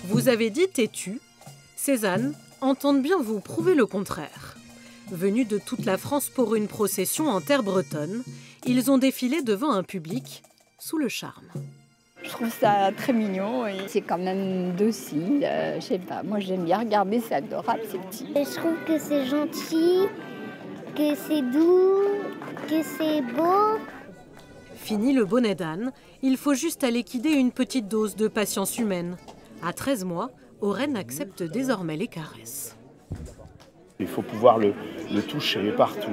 Vous avez dit têtu, ces ânes entendent bien vous prouver le contraire. Venus de toute la France pour une procession en terre bretonne, ils ont défilé devant un public sous le charme. Je trouve ça très mignon et c'est quand même docile. Je sais pas, moi j'aime bien regarder, c'est adorable ces petits. Et je trouve que c'est gentil, que c'est doux, que c'est beau. Fini le bonnet d'âne, il faut juste à liquider une petite dose de patience humaine. À 13 mois, Oren accepte désormais les caresses. Il faut pouvoir le toucher partout,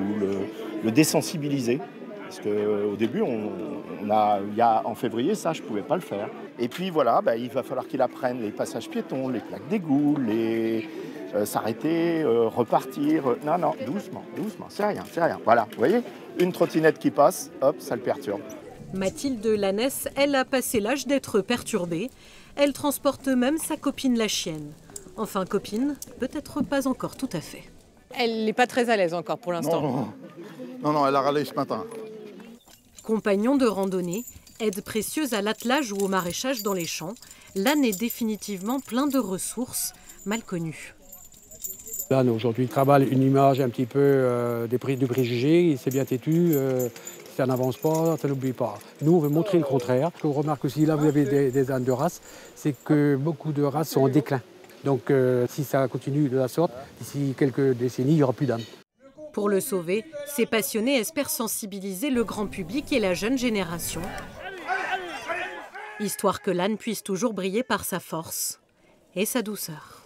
le désensibiliser. Parce qu'au début, en février, ça, je ne pouvais pas le faire. Et puis voilà, il va falloir qu'il apprenne les passages piétons, les plaques d'égout, s'arrêter, repartir. Non, doucement, c'est rien. Voilà, vous voyez, une trottinette qui passe, hop, ça le perturbe. Mathilde Lanès, elle a passé l'âge d'être perturbée. Elle transporte même sa copine la chienne. Enfin, copine, peut-être pas encore tout à fait. Elle n'est pas très à l'aise encore pour l'instant. Non, elle a râlé ce matin. Compagnon de randonnée, aide précieuse à l'attelage ou au maraîchage dans les champs, l'âne est définitivement plein de ressources mal connues. L'âne aujourd'hui travaille une image un petit peu du préjugé, il s'est bien têtu, ça n'avance pas, ça n'oublie pas. Nous, on veut montrer le contraire. Ce qu'on remarque aussi, là vous avez des ânes de race, c'est que beaucoup de races sont en déclin. Donc si ça continue de la sorte, d'ici quelques décennies, il n'y aura plus d'ânes. Pour le sauver, ces passionnés espèrent sensibiliser le grand public et la jeune génération, histoire que l'âne puisse toujours briller par sa force et sa douceur.